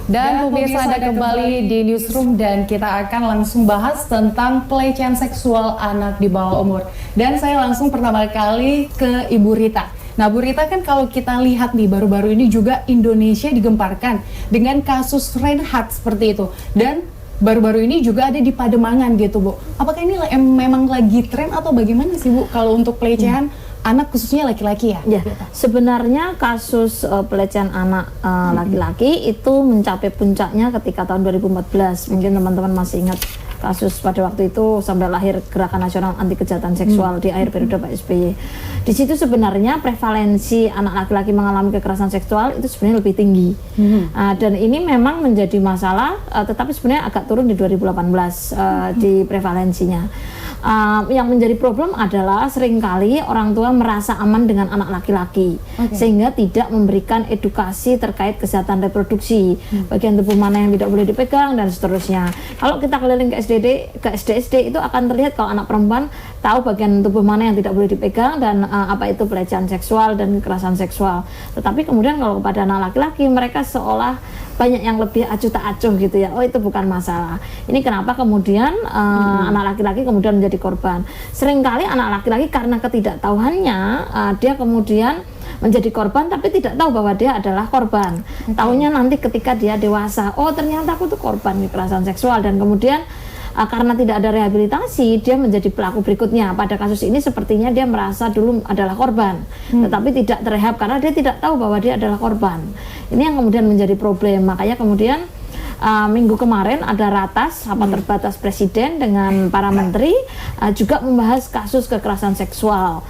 Dan pemirsa, ada kembali di Newsroom dan kita akan langsung bahas tentang pelecehan seksual anak di bawah umur. Dan saya langsung pertama kali ke Ibu Rita. Nah, Bu Rita, kan kalau kita lihat nih baru-baru ini juga Indonesia digemparkan dengan kasus Reinhardt seperti itu. Dan baru-baru ini juga ada di Pademangan gitu, Bu. Apakah ini memang lagi tren atau bagaimana sih, Bu, kalau untuk pelecehan anak khususnya laki-laki ya? Ya, sebenarnya kasus pelecehan anak laki-laki itu mencapai puncaknya ketika tahun 2014. Mungkin teman-teman masih ingat kasus pada waktu itu sampai lahir Gerakan Nasional Anti Kejahatan Seksual di akhir periode Pak SBY. Di situ sebenarnya prevalensi anak laki-laki mengalami kekerasan seksual itu sebenarnya lebih tinggi. Dan ini memang menjadi masalah, tetapi sebenarnya agak turun di 2018 di prevalensinya. Yang menjadi problem adalah seringkali orang tua merasa aman dengan anak laki-laki, sehingga tidak memberikan edukasi terkait kesehatan reproduksi, bagian tubuh mana yang tidak boleh dipegang dan seterusnya. Kalau kita keliling ke SD itu akan terlihat kalau anak perempuan tahu bagian tubuh mana yang tidak boleh dipegang dan apa itu pelecehan seksual dan kekerasan seksual. Tetapi kemudian kalau kepada anak laki-laki mereka seolah banyak yang lebih acuh tak acuh gitu ya. Oh, itu bukan masalah. Ini kenapa kemudian anak laki-laki kemudian menjadi korban. Seringkali anak laki-laki karena ketidaktahuannya dia kemudian menjadi korban tapi tidak tahu bahwa dia adalah korban. Tahunya nanti ketika dia dewasa, oh ternyata aku tuh korban kekerasan seksual, dan kemudian karena tidak ada rehabilitasi dia menjadi pelaku berikutnya. Pada kasus ini sepertinya dia merasa dulu adalah korban, tetapi tidak terrehab karena dia tidak tahu bahwa dia adalah korban. Ini yang kemudian menjadi problem. Makanya kemudian minggu kemarin ada ratas rapat terbatas presiden dengan para menteri juga membahas kasus kekerasan seksual.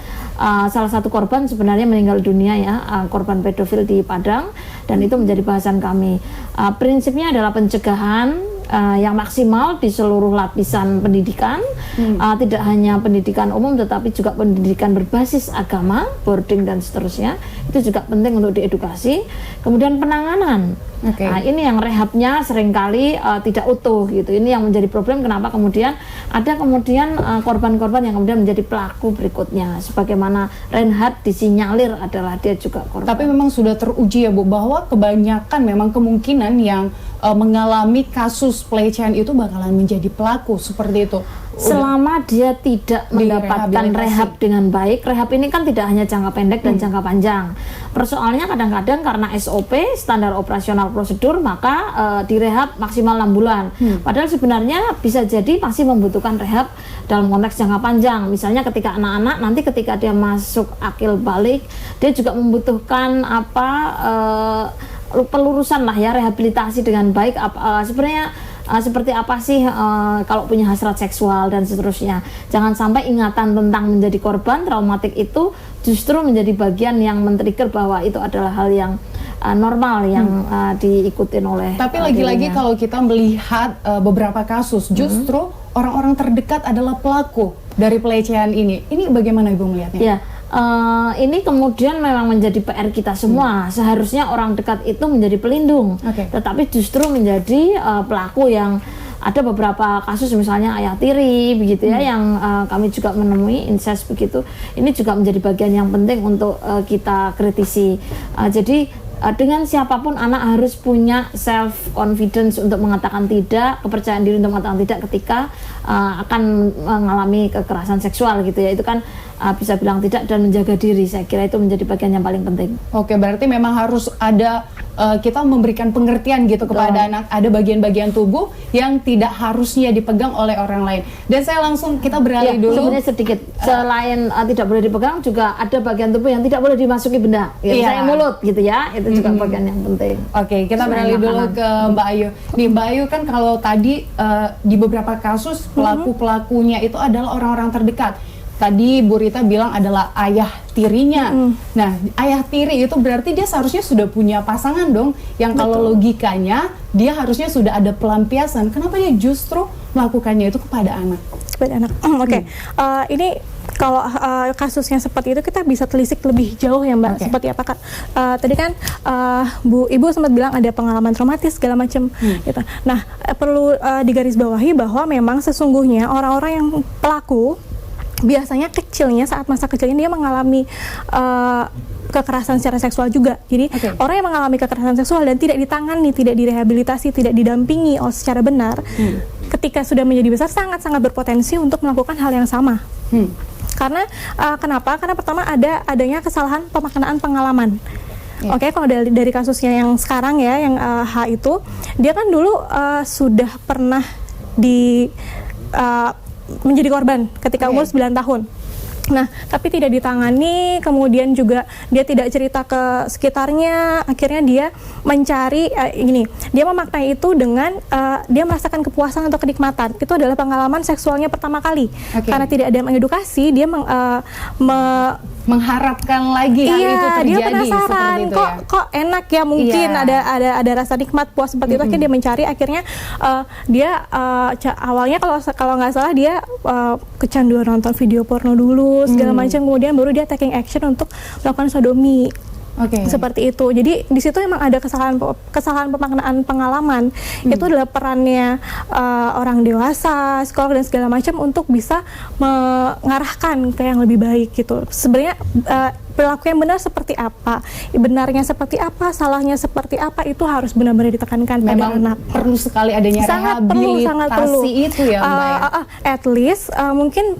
Salah satu korban sebenarnya meninggal dunia ya, korban pedofil di Padang, dan itu menjadi bahasan kami. Prinsipnya adalah pencegahan yang maksimal di seluruh lapisan pendidikan, tidak hanya pendidikan umum tetapi juga pendidikan berbasis agama, boarding dan seterusnya, itu juga penting untuk diedukasi. Kemudian penanganan, ini yang rehabnya seringkali tidak utuh gitu. Ini yang menjadi problem, kenapa kemudian ada korban-korban yang kemudian menjadi pelaku berikutnya, sebagaimana Reinhardt disinyalir adalah dia juga korban. Tapi memang sudah teruji ya, Bu, bahwa kebanyakan memang kemungkinan yang mengalami kasus pelecehan itu bakalan menjadi pelaku seperti itu. Selama dia tidak mendapatkan rehab dengan baik. Rehab ini kan tidak hanya jangka pendek dan jangka panjang. Persoalannya kadang-kadang karena SOP, standar operasional prosedur, maka direhab maksimal 6 bulan. Padahal sebenarnya bisa jadi masih membutuhkan rehab dalam konteks jangka panjang. Misalnya ketika anak-anak nanti ketika dia masuk akil balik, dia juga membutuhkan pelurusan lah ya, rehabilitasi dengan baik. Sebenarnya seperti apa sih kalau punya hasrat seksual dan seterusnya. Jangan sampai ingatan tentang menjadi korban traumatik itu justru menjadi bagian yang men-trigger bahwa itu adalah hal yang normal yang diikutin oleh. Tapi lagi-lagi kalau kita melihat beberapa kasus, justru orang-orang terdekat adalah pelaku dari pelecehan ini. Ini bagaimana Ibu melihatnya? Ya. Ini kemudian memang menjadi PR kita semua. Seharusnya orang dekat itu menjadi pelindung, tetapi justru menjadi pelaku. Yang ada beberapa kasus misalnya ayah tiri begitu ya, yang kami juga menemui incest begitu. Ini juga menjadi bagian yang penting untuk kita kritisi. Jadi dengan siapapun anak harus punya self confidence untuk mengatakan tidak, kepercayaan diri untuk mengatakan tidak ketika akan mengalami kekerasan seksual gitu ya. Itu kan bisa bilang tidak dan menjaga diri. Saya kira itu menjadi bagian yang paling penting. Oke, berarti memang harus ada kita memberikan pengertian gitu kepada anak. Ada bagian-bagian tubuh yang tidak harusnya dipegang oleh orang lain. Dan saya langsung kita beralih dulu. Sebenarnya sedikit selain tidak boleh dipegang, juga ada bagian tubuh yang tidak boleh dimasuki benda. Misalnya mulut gitu ya. Itu juga bagian yang penting. Oke, kita beralih dulu ke Mbak Ayu. Nih Mbak Ayu, kan kalau tadi di beberapa kasus pelaku-pelakunya itu adalah orang-orang terdekat. Tadi Bu Rita bilang adalah ayah tirinya. Nah, ayah tiri itu berarti dia seharusnya sudah punya pasangan dong, yang kalau logikanya dia harusnya sudah ada pelampiasan. Kenapa dia justru melakukannya itu kepada anak? Kepada anak. Ini kalau kasusnya seperti itu kita bisa telisik lebih jauh ya Mbak. Seperti apa Kak? Tadi kan Ibu sempat bilang ada pengalaman traumatis segala macam gitu. Nah, perlu digarisbawahi bahwa memang sesungguhnya orang-orang yang pelaku biasanya saat masa kecilnya dia mengalami kekerasan secara seksual juga. Jadi orang yang mengalami kekerasan seksual dan tidak ditangani, tidak direhabilitasi, tidak didampingi secara benar, ketika sudah menjadi besar sangat-sangat berpotensi untuk melakukan hal yang sama. Karena kenapa? Karena pertama adanya kesalahan pemaknaan pengalaman. Oke, kalau dari kasusnya yang sekarang ya, yang H itu, dia kan dulu sudah pernah menjadi korban ketika umur 9 tahun. Nah, tapi tidak ditangani, kemudian juga dia tidak cerita ke sekitarnya, akhirnya dia mencari, dia memaknai itu dengan dia merasakan kepuasan atau kenikmatan. Itu adalah pengalaman seksualnya pertama kali. Karena tidak ada mengedukasi, dia mengharapkan lagi hal itu terjadi. Dia penasaran, itu, kok enak ya, mungkin ada rasa nikmat, puas seperti itu. Akhirnya dia mencari, akhirnya dia awalnya kalau nggak salah dia kecanduan nonton video porno dulu segala macam, kemudian baru dia taking action untuk melakukan sodomi. Seperti itu. Jadi di situ memang ada kesalahan pemaknaan pengalaman. Itu adalah perannya orang dewasa, psikolog dan segala macam untuk bisa mengarahkan ke yang lebih baik gitu. Sebenarnya perilaku yang benar seperti apa, benarnya seperti apa, salahnya seperti apa, itu harus benar-benar ditekankan pada anak. Perlu sekali adanya rehabilitasi itu ya, Mbak ya. At least mungkin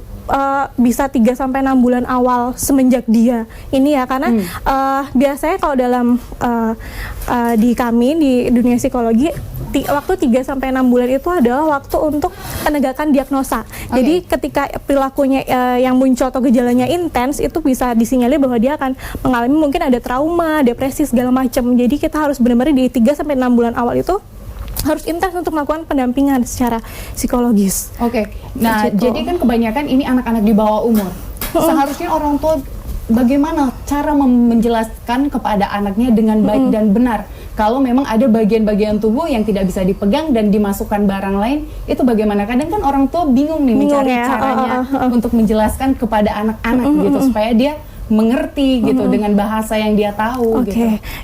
bisa 3-6 bulan awal semenjak dia ini ya, karena biasanya kalau dalam di kami di dunia psikologi, waktu 3-6 bulan itu adalah waktu untuk penegakan diagnosa. Jadi ketika perilakunya yang muncul atau gejalanya intens, itu bisa disinyalir bahwa dia akan mengalami mungkin ada trauma, depresi segala macam. Jadi kita harus benar-benar di 3-6 bulan awal itu harus intens untuk melakukan pendampingan secara psikologis. Nah jadi kan kebanyakan ini anak-anak di bawah umur. Seharusnya orang tua bagaimana cara menjelaskan kepada anaknya dengan baik dan benar kalau memang ada bagian-bagian tubuh yang tidak bisa dipegang dan dimasukkan barang lain, itu bagaimana? Kadang kan orang tua bingung nih mencari caranya untuk menjelaskan kepada anak-anak gitu supaya dia mengerti gitu dengan bahasa yang dia tahu.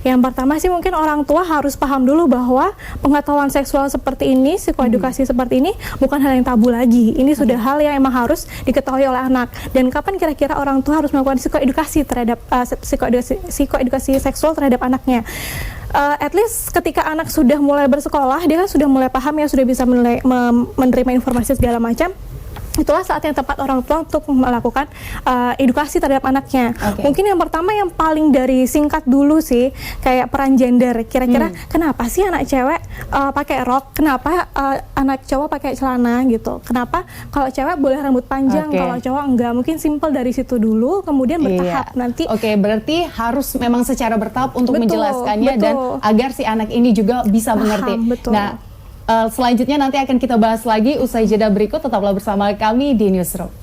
Yang pertama sih mungkin orang tua harus paham dulu bahwa pengetahuan seksual seperti ini, psikoedukasi seperti ini bukan hal yang tabu lagi. Ini sudah hal yang emang harus diketahui oleh anak. Dan kapan kira-kira orang tua harus melakukan psikoedukasi terhadap psikoedukasi seksual terhadap anaknya? At least ketika anak sudah mulai bersekolah, dia kan sudah mulai paham ya, sudah bisa menerima informasi segala macam. Itulah saat yang tepat orang tua untuk melakukan edukasi terhadap anaknya. Mungkin yang pertama yang paling dari singkat dulu sih, kayak peran gender. Kira-kira kenapa sih anak cewek pakai rok, kenapa anak cowok pakai celana gitu? Kenapa kalau cewek boleh rambut panjang, kalau cowok enggak? Mungkin simple dari situ dulu, kemudian bertahap nanti. Berarti harus memang secara bertahap untuk menjelaskannya dan agar si anak ini juga bisa mengerti. Nah, selanjutnya nanti akan kita bahas lagi usai jeda berikut. Tetaplah bersama kami di Newsroom.